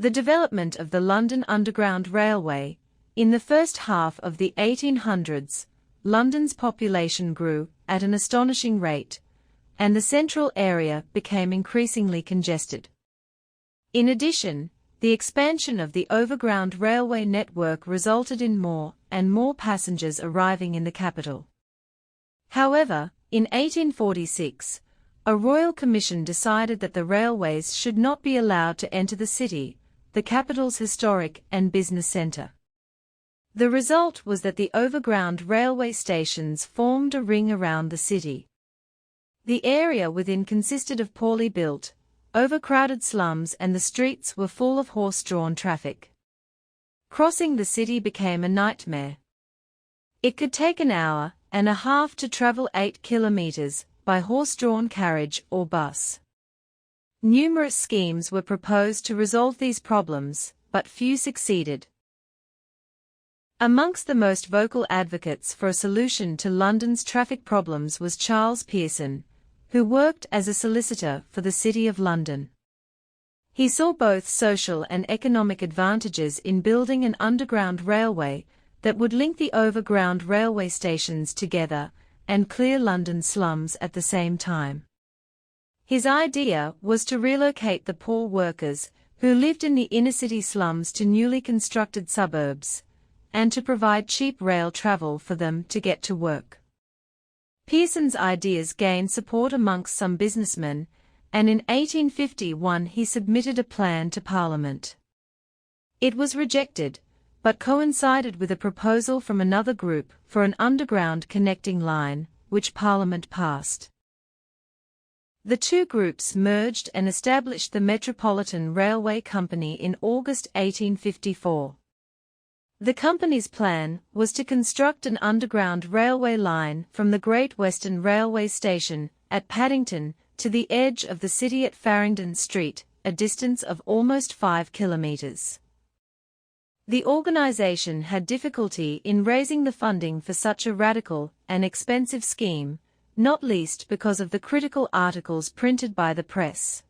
The development of the London Underground Railway. In the first half of the 1800s, London's population grew at an astonishing rate, and the central area became increasingly congested. In addition, the expansion of the overground railway network resulted in more and more passengers arriving in the capital. However, in 1846, a royal commission decided that the railways should not be allowed to enter the city, the capital's historic and business centre. The result was that the overground railway stations formed a ring around the city. The area within consisted of poorly built, overcrowded slums, and the streets were full of horse-drawn traffic. Crossing the city became a nightmare. It could take an hour and a half to travel 8 kilometers by horse-drawn carriage or bus. Numerous schemes were proposed to resolve these problems, but few succeeded. Amongst the most vocal advocates for a solution to London's traffic problems was Charles Pearson, who worked as a solicitor for the City of London. He saw both social and economic advantages in building an underground railway that would link the overground railway stations together and clear London slums at the same time. His idea was to relocate the poor workers who lived in the inner-city slums to newly constructed suburbs, and to provide cheap rail travel for them to get to work. Pearson's ideas gained support amongst some businessmen, and in 1851 he submitted a plan to Parliament. It was rejected, but coincided with a proposal from another group for an underground connecting line, which Parliament passed. The two groups merged and established the Metropolitan Railway Company in August 1854. The company's plan was to construct an underground railway line from the Great Western Railway Station at Paddington to the edge of the city at Farringdon Street, a distance of almost 5 kilometers. The organization had difficulty in raising the funding for such a radical and expensive scheme, not least because of the critical articles printed by the press.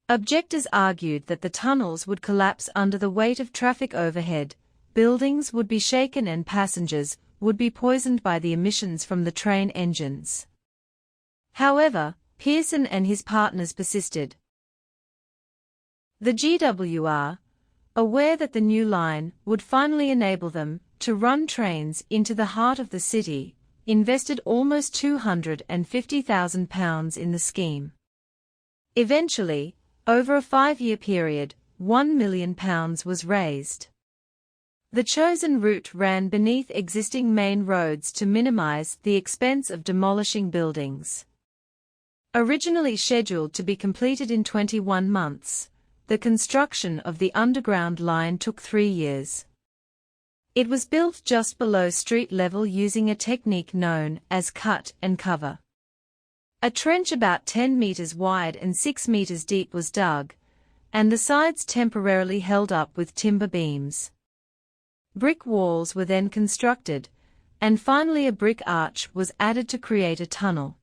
Objectors argued that the tunnels would collapse under the weight of traffic overhead, buildings would be shaken, and passengers would be poisoned by the emissions from the train engines. However, Pearson and his partners persisted. The GWR, aware that the new line would finally enable them to run trains into the heart of the city, invested almost £250,000 in the scheme. Eventually, over a 5-year period, £1 million was raised. The chosen route ran beneath existing main roads to minimize the expense of demolishing buildings. Originally scheduled to be completed in 21 months, the construction of the underground line took 3 years. It was built just below street level using a technique known as cut and cover. A trench about 10 meters wide and 6 meters deep was dug, and the sides temporarily held up with timber beams. Brick walls were then constructed, and finally a brick arch was added to create a tunnel.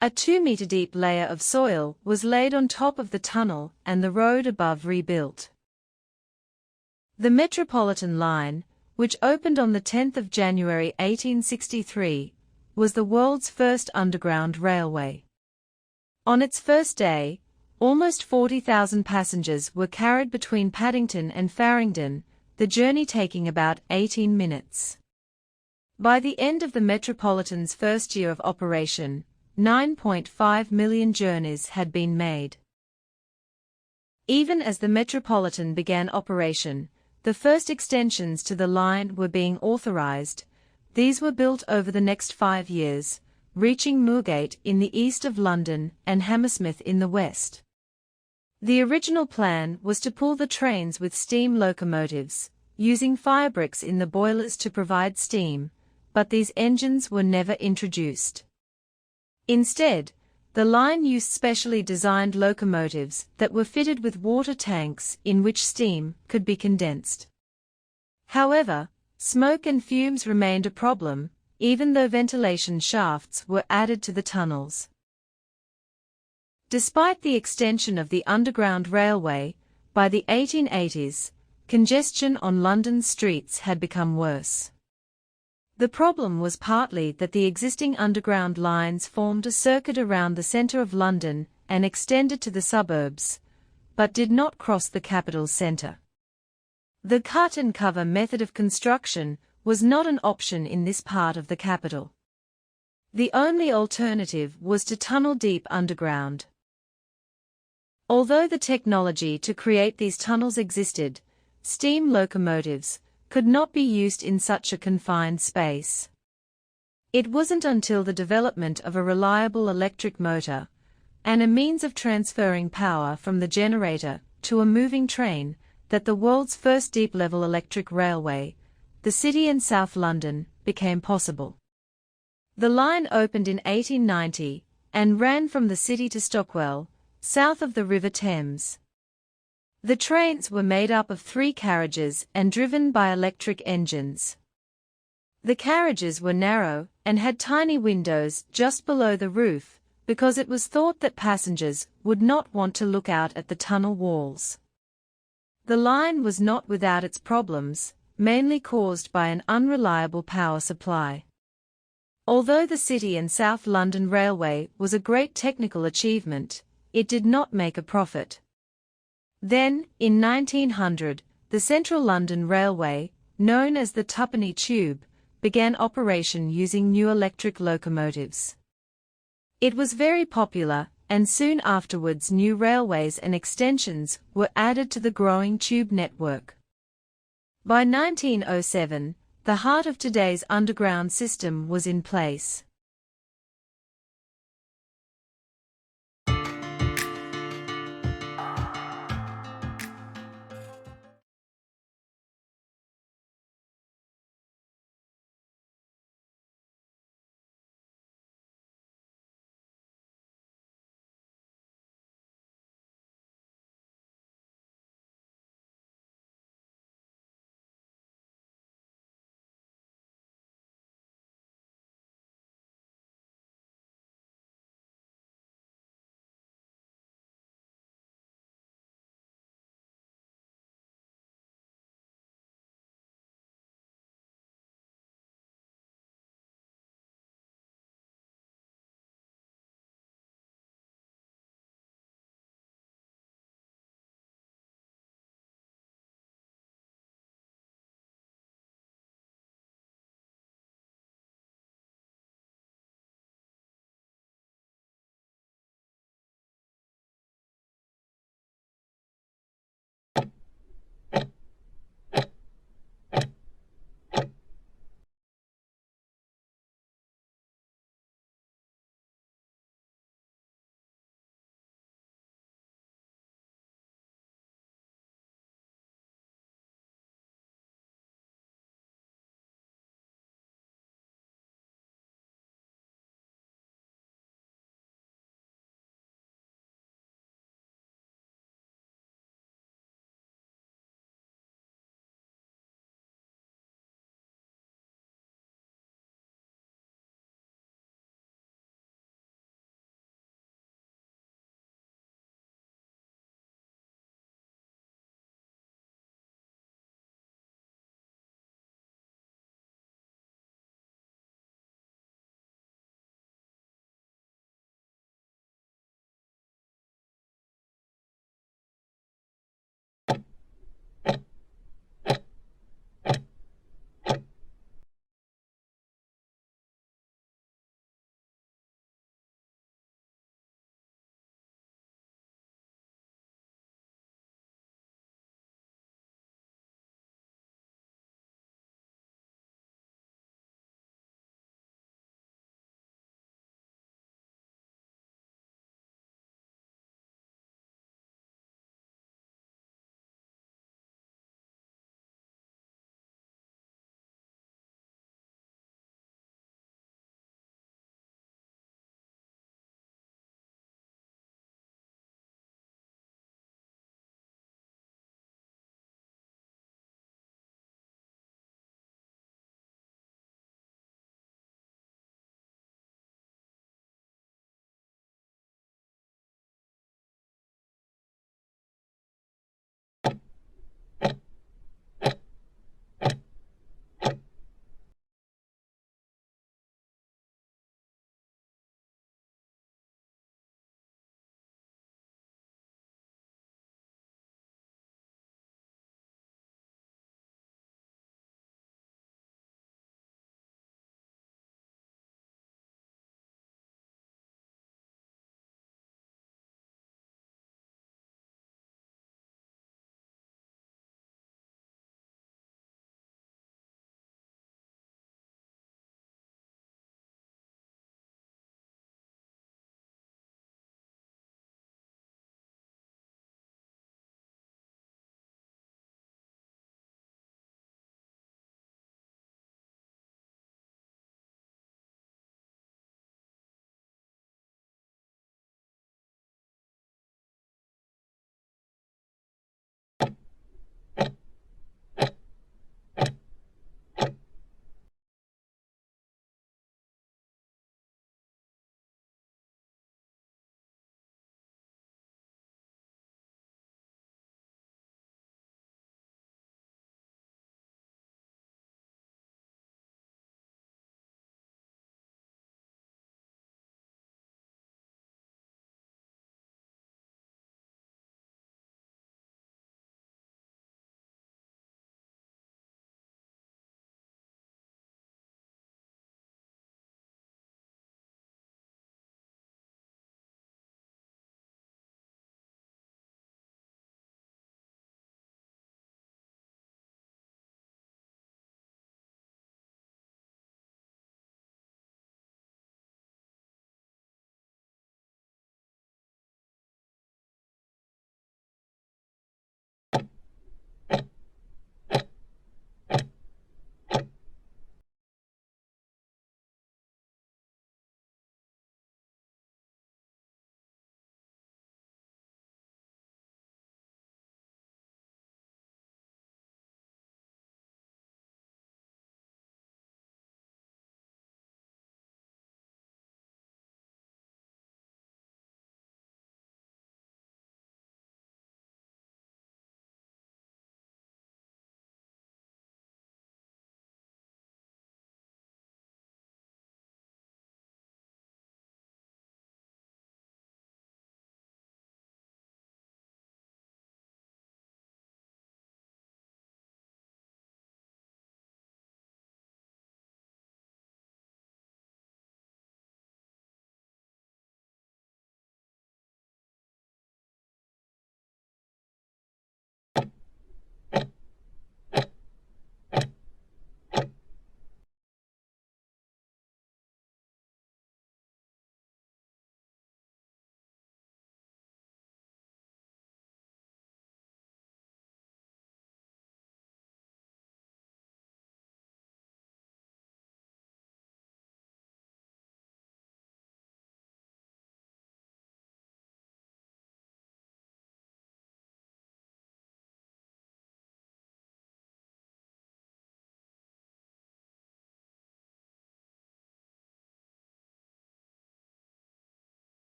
A 2-meter-deep layer of soil was laid on top of the tunnel and the road above rebuilt. The Metropolitan Line, which opened on the 10th of January 1863, was the world's first underground railway. On its first day, almost 40,000 passengers were carried between Paddington and Farringdon, the journey taking about 18 minutes. By the end of the Metropolitan's first year of operation, 9.5 million journeys had been made. Even as the Metropolitan began operation, the first extensions to the line were being authorized. These were built over the next 5 years, reaching Moorgate in the east of London and Hammersmith in the west. The original plan was to pull the trains with steam locomotives, using firebricks in the boilers to provide steam, but these engines were never introduced. Instead, the line used specially designed locomotives that were fitted with water tanks in which steam could be condensed. However, smoke and fumes remained a problem, even though ventilation shafts were added to the tunnels. Despite the extension of the Underground Railway, by the 1880s, congestion on London's streets had become worse. The problem was partly that the existing underground lines formed a circuit around the centre of London and extended to the suburbs, but did not cross the capital's centre. The cut-and-cover method of construction was not an option in this part of the capital. The only alternative was to tunnel deep underground. Although the technology to create these tunnels existed, steam locomotives could not be used in such a confined space. It wasn't until the development of a reliable electric motor, and a means of transferring power from the generator to a moving train, that the world's first deep-level electric railway, the City and South London, became possible. The line opened in 1890 and ran from the city to Stockwell, south of the River Thames. The trains were made up of 3 carriages and driven by electric engines. The carriages were narrow and had tiny windows just below the roof, because it was thought that passengers would not want to look out at the tunnel walls. The line was not without its problems, mainly caused by an unreliable power supply. Although the City and South London Railway was a great technical achievement, it did not make a profit. Then, in 1900, the Central London Railway, known as the Twopenny Tube, began operation using new electric locomotives. It was very popular, and soon afterwards new railways and extensions were added to the growing tube network. By 1907, the heart of today's underground system was in place.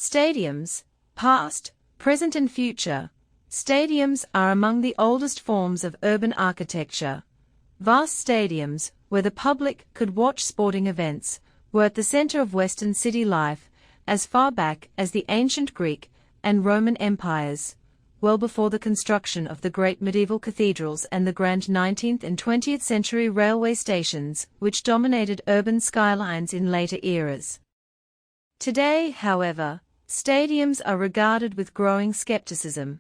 Stadiums, past, present and future. Stadiums are among the oldest forms of urban architecture. Vast stadiums, where the public could watch sporting events, were at the center of Western city life as far back as the ancient Greek and Roman empires, well before the construction of the great medieval cathedrals and the grand 19th and 20th century railway stations, which dominated urban skylines in later eras. Today, however, stadiums are regarded with growing skepticism.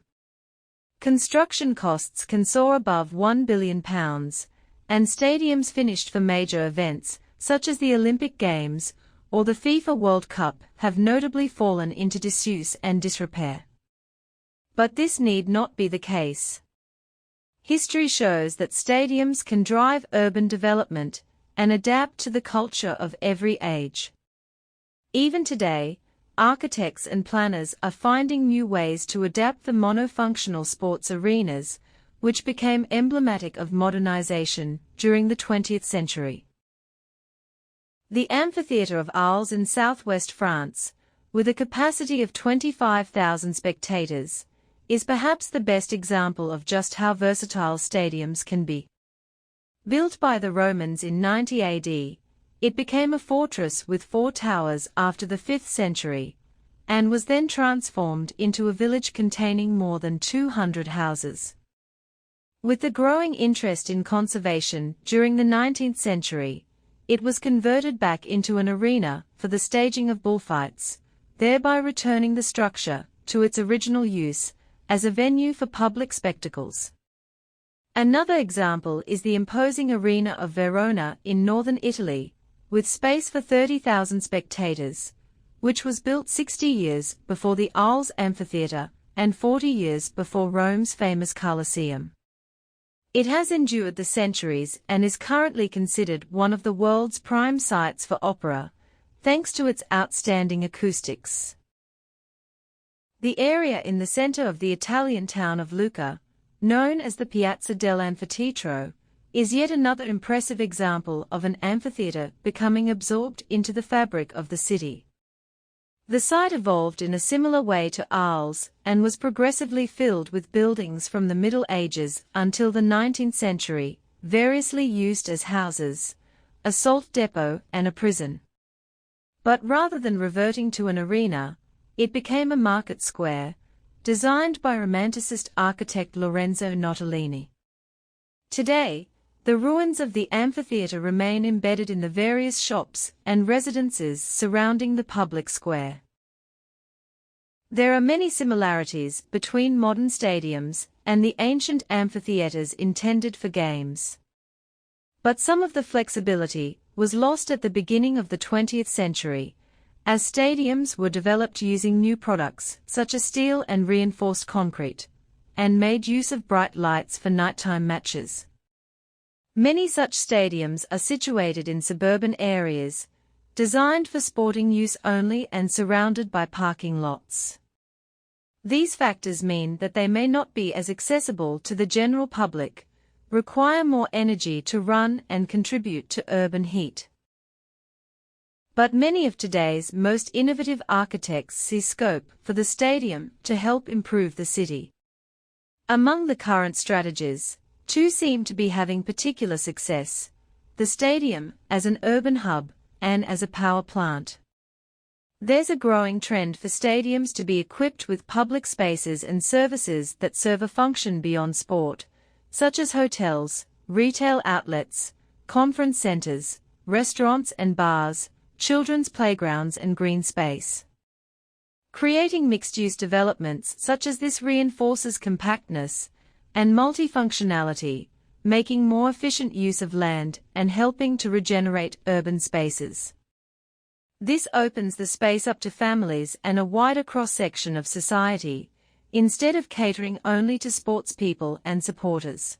Construction costs can soar above £1 billion, and stadiums finished for major events, such as the Olympic Games or the FIFA World Cup, have notably fallen into disuse and disrepair. But this need not be the case. History shows that stadiums can drive urban development and adapt to the culture of every age. Even today, architects and planners are finding new ways to adapt the monofunctional sports arenas, which became emblematic of modernization during the 20th century. The amphitheatre of Arles in southwest France, with a capacity of 25,000 spectators, is perhaps the best example of just how versatile stadiums can be. Built by the Romans in 90 AD, it became a fortress with 4 towers after the 5th century, and was then transformed into a village containing more than 200 houses. With the growing interest in conservation during the 19th century, it was converted back into an arena for the staging of bullfights, thereby returning the structure to its original use as a venue for public spectacles. Another example is the imposing Arena of Verona in northern Italy, with space for 30,000 spectators, which was built 60 years before the Arles Amphitheatre and 40 years before Rome's famous Colosseum. It has endured the centuries and is currently considered one of the world's prime sites for opera, thanks to its outstanding acoustics. The area in the center of the Italian town of Lucca, known as the Piazza dell'Anfiteatro, is yet another impressive example of an amphitheatre becoming absorbed into the fabric of the city. The site evolved in a similar way to Arles and was progressively filled with buildings from the Middle Ages until the 19th century, variously used as houses, a salt depot and a prison. But rather than reverting to an arena, it became a market square, designed by Romanticist architect Lorenzo Nottolini. Today, the ruins of the amphitheatre remain embedded in the various shops and residences surrounding the public square. There are many similarities between modern stadiums and the ancient amphitheatres intended for games. But some of the flexibility was lost at the beginning of the 20th century, as stadiums were developed using new products such as steel and reinforced concrete, and made use of bright lights for nighttime matches. Many such stadiums are situated in suburban areas, designed for sporting use only and surrounded by parking lots. These factors mean that they may not be as accessible to the general public, require more energy to run and contribute to urban heat. But many of today's most innovative architects see scope for the stadium to help improve the city. Among the current strategies, 2 seem to be having particular success: the stadium as an urban hub and as a power plant. There's a growing trend for stadiums to be equipped with public spaces and services that serve a function beyond sport, such as hotels, retail outlets, conference centers, restaurants and bars, children's playgrounds and green space. Creating mixed-use developments such as this reinforces compactness and multifunctionality, making more efficient use of land and helping to regenerate urban spaces. This opens the space up to families and a wider cross-section of society, instead of catering only to sports people and supporters.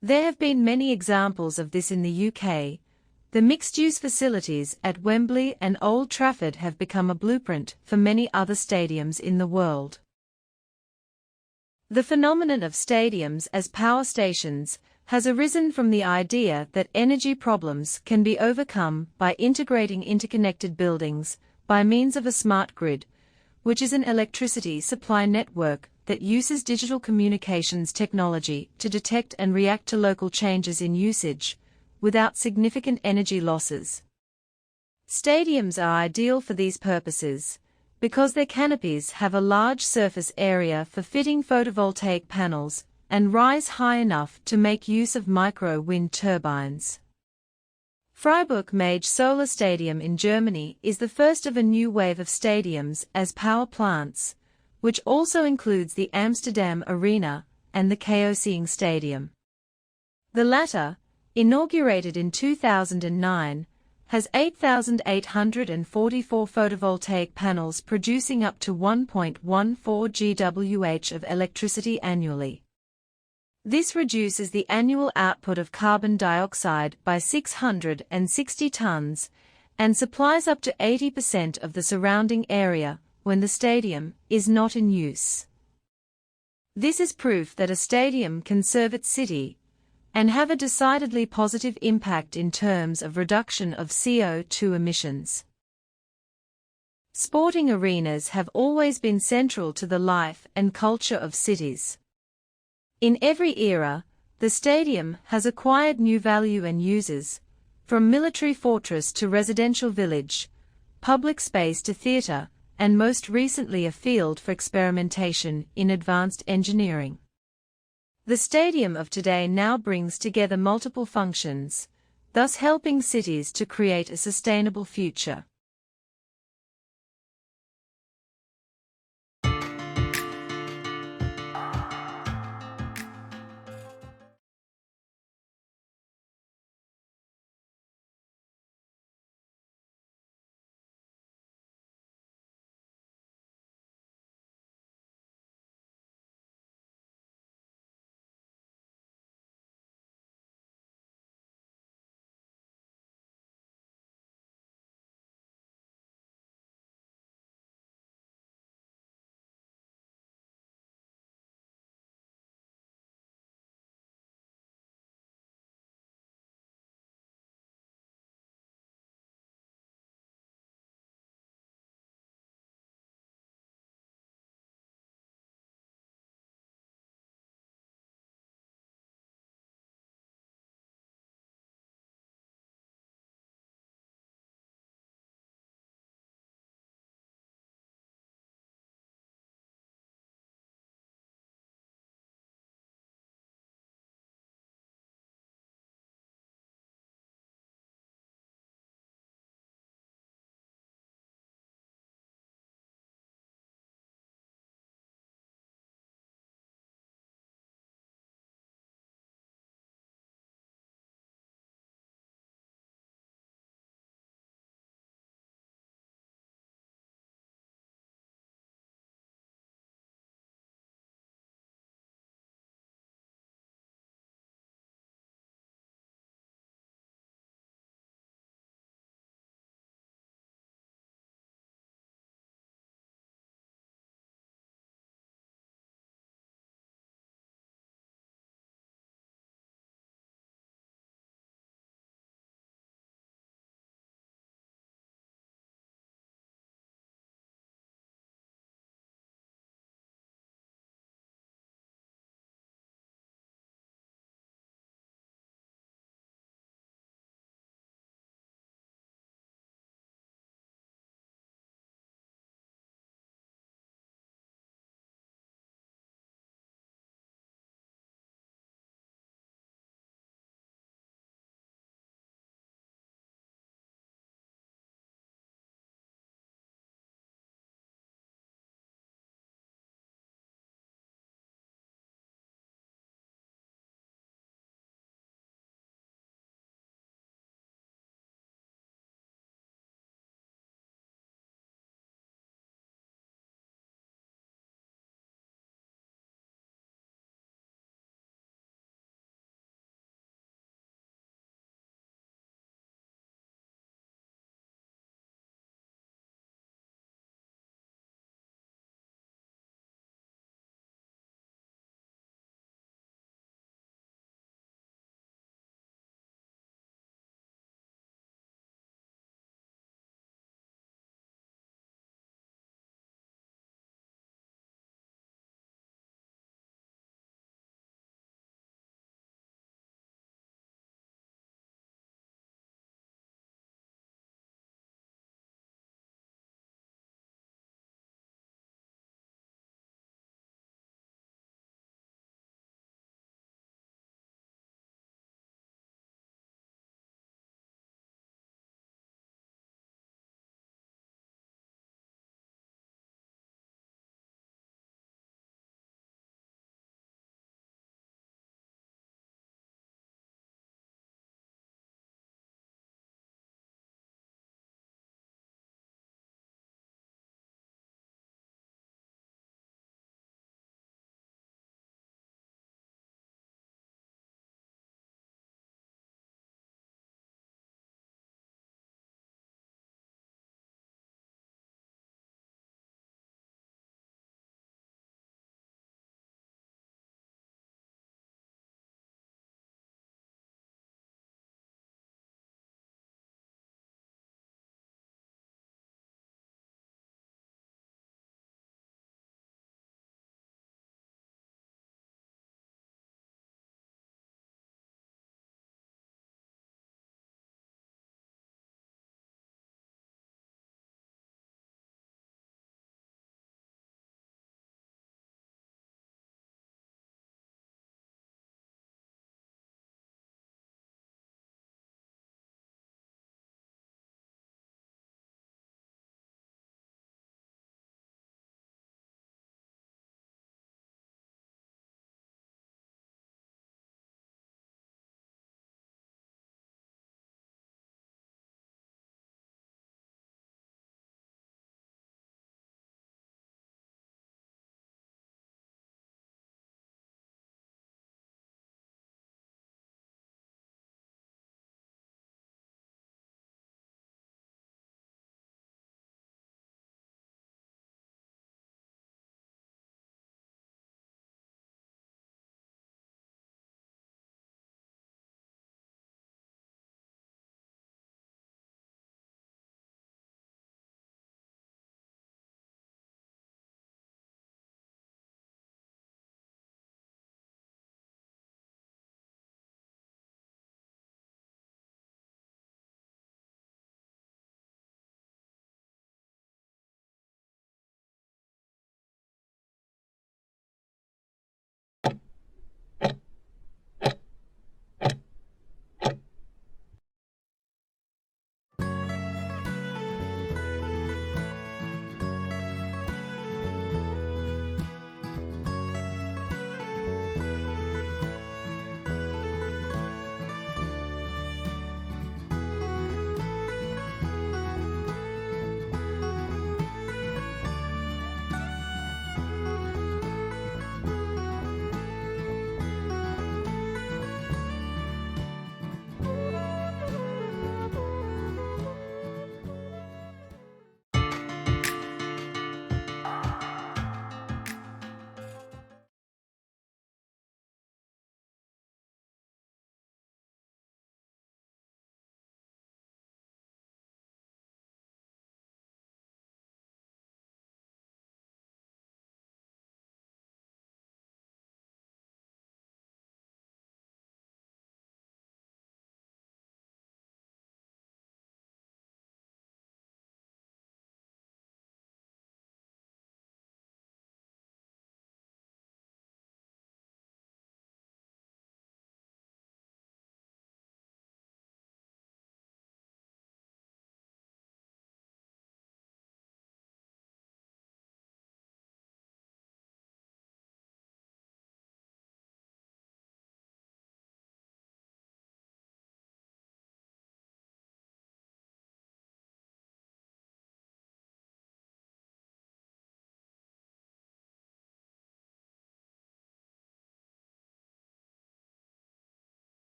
There have been many examples of this in the UK. The mixed-use facilities at Wembley and Old Trafford have become a blueprint for many other stadiums in the world. The phenomenon of stadiums as power stations has arisen from the idea that energy problems can be overcome by integrating interconnected buildings by means of a smart grid, which is an electricity supply network that uses digital communications technology to detect and react to local changes in usage, without significant energy losses. Stadiums are ideal for these purposes, because their canopies have a large surface area for fitting photovoltaic panels and rise high enough to make use of micro-wind turbines. Freiburg-Mage Solar Stadium in Germany is the first of a new wave of stadiums as power plants, which also includes the Amsterdam Arena and the Kaohsiung Stadium. The latter, inaugurated in 2009, has 8,844 photovoltaic panels producing up to 1.14 GWh of electricity annually. This reduces the annual output of carbon dioxide by 660 tons and supplies up to 80% of the surrounding area when the stadium is not in use. This is proof that a stadium can serve its city and have a decidedly positive impact in terms of reduction of CO2 emissions. Sporting arenas have always been central to the life and culture of cities. In every era, the stadium has acquired new value and uses, from military fortress to residential village, public space to theatre, and most recently a field for experimentation in advanced engineering. The stadium of today now brings together multiple functions, thus helping cities to create a sustainable future.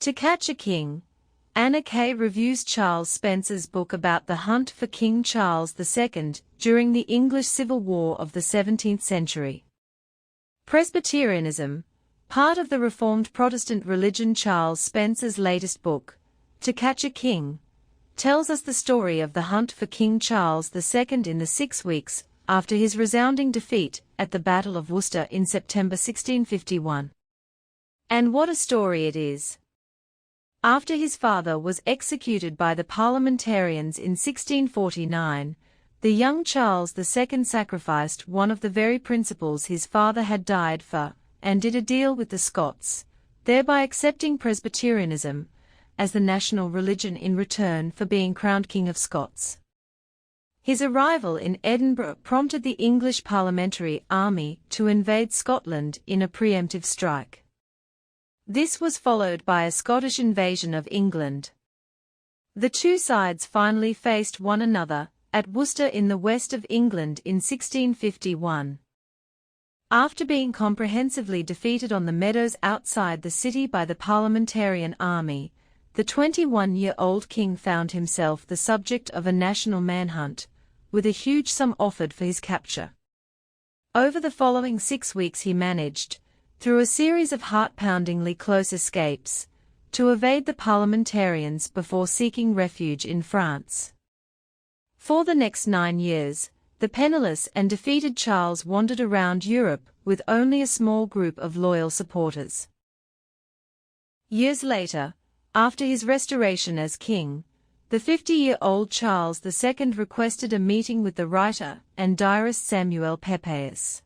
To Catch a King, Anna Kay reviews Charles Spencer's book about the hunt for King Charles II during the English Civil War of the 17th century. Presbyterianism, part of the Reformed Protestant religion. Charles Spencer's latest book, To Catch a King, tells us the story of the hunt for King Charles II in the 6 weeks after his resounding defeat at the Battle of Worcester in September 1651. And what a story it is! After his father was executed by the parliamentarians in 1649, the young Charles II sacrificed one of the very principles his father had died for, and did a deal with the Scots, thereby accepting Presbyterianism as the national religion in return for being crowned King of Scots. His arrival in Edinburgh prompted the English Parliamentary Army to invade Scotland in a preemptive strike. This was followed by a Scottish invasion of England. The two sides finally faced one another at Worcester in the west of England in 1651. After being comprehensively defeated on the meadows outside the city by the Parliamentarian army, the 21-year-old king found himself the subject of a national manhunt, with a huge sum offered for his capture. Over the following 6 weeks he managed, through a series of heart-poundingly close escapes, to evade the parliamentarians before seeking refuge in France. For the next 9 years, the penniless and defeated Charles wandered around Europe with only a small group of loyal supporters. Years later, after his restoration as king, the 50-year-old Charles II requested a meeting with the writer and diarist Samuel Pepys.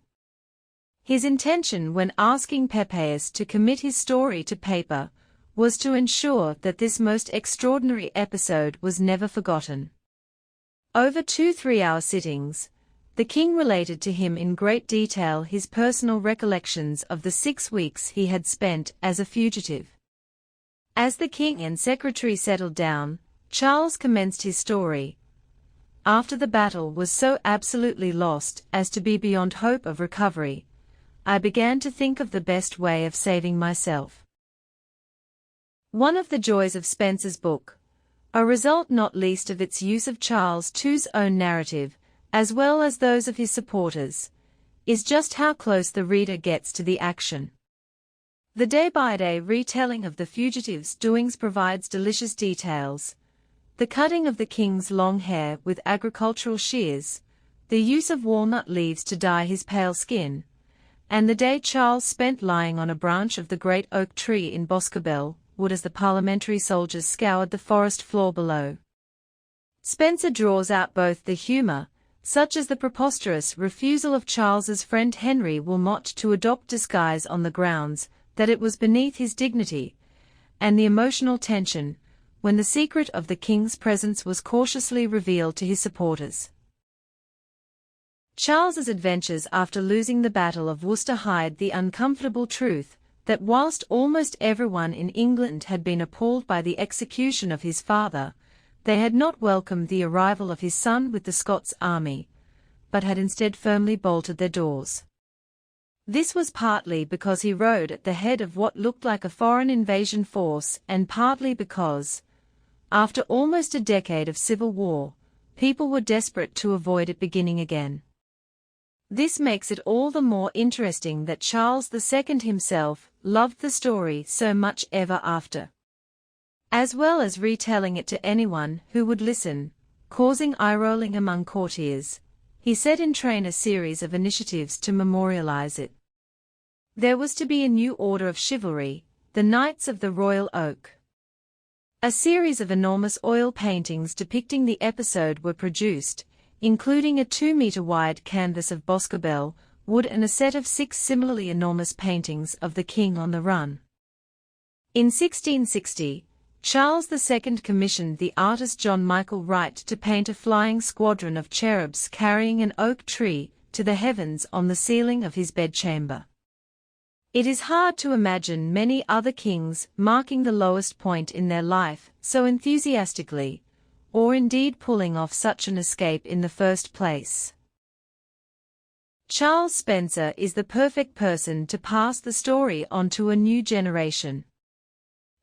His intention when asking Pepys to commit his story to paper was to ensure that this most extraordinary episode was never forgotten. Over 2 3-hour sittings, the king related to him in great detail his personal recollections of the 6 weeks he had spent as a fugitive. As the king and secretary settled down, Charles commenced his story. After the battle was so absolutely lost as to be beyond hope of recovery, I began to think of the best way of saving myself. One of the joys of Spencer's book, a result not least of its use of Charles II's own narrative, as well as those of his supporters, is just how close the reader gets to the action. The day-by-day retelling of the fugitives' doings provides delicious details. The cutting of the king's long hair with agricultural shears, the use of walnut leaves to dye his pale skin, and the day Charles spent lying on a branch of the great oak tree in Boscobel wood as the parliamentary soldiers scoured the forest floor below. Spencer draws out both the humour, such as the preposterous refusal of Charles's friend Henry Wilmot to adopt disguise on the grounds that it was beneath his dignity, and the emotional tension when the secret of the king's presence was cautiously revealed to his supporters. Charles's adventures after losing the Battle of Worcester hide the uncomfortable truth that whilst almost everyone in England had been appalled by the execution of his father, they had not welcomed the arrival of his son with the Scots army, but had instead firmly bolted their doors. This was partly because he rode at the head of what looked like a foreign invasion force, and partly because, after almost a decade of civil war, people were desperate to avoid it beginning again. This makes it all the more interesting that Charles II himself loved the story so much ever after. As well as retelling it to anyone who would listen, causing eye-rolling among courtiers, he set in train a series of initiatives to memorialize it. There was to be a new order of chivalry, the Knights of the Royal Oak. A series of enormous oil paintings depicting the episode were produced, including a 2-meter-wide canvas of Boscobel wood and a set of 6 similarly enormous paintings of the king on the run. In 1660, Charles II commissioned the artist John Michael Wright to paint a flying squadron of cherubs carrying an oak tree to the heavens on the ceiling of his bedchamber. It is hard to imagine many other kings marking the lowest point in their life so enthusiastically, or indeed pulling off such an escape in the first place. Charles Spencer is the perfect person to pass the story on to a new generation.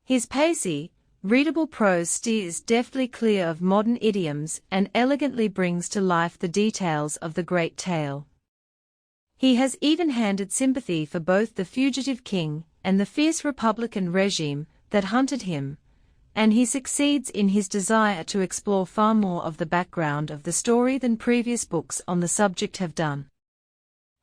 His pacey, readable prose steers deftly clear of modern idioms and elegantly brings to life the details of the great tale. He has even-handed sympathy for both the fugitive king and the fierce republican regime that hunted him, and he succeeds in his desire to explore far more of the background of the story than previous books on the subject have done.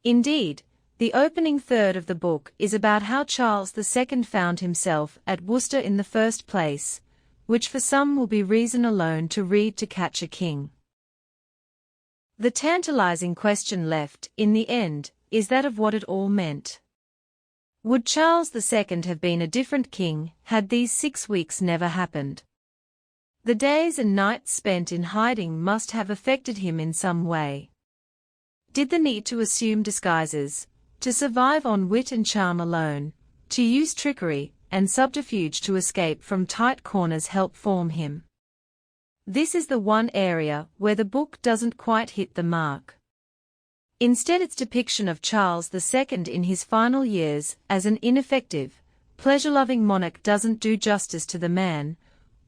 Indeed, the opening third of the book is about how Charles II found himself at Worcester in the first place, which for some will be reason alone to read To Catch a King. The tantalizing question left, in the end, is that of what it all meant. Would Charles II have been a different king had these 6 weeks never happened? The days and nights spent in hiding must have affected him in some way. Did the need to assume disguises, to survive on wit and charm alone, to use trickery and subterfuge to escape from tight corners help form him? This is the one area where the book doesn't quite hit the mark. Instead, its depiction of Charles II in his final years as an ineffective, pleasure-loving monarch doesn't do justice to the man,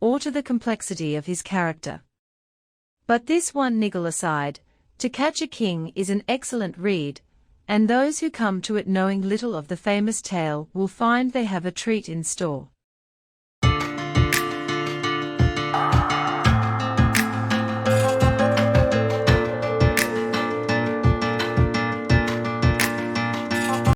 or to the complexity of his character. But this one niggle aside, To Catch a King is an excellent read, and those who come to it knowing little of the famous tale will find they have a treat in store.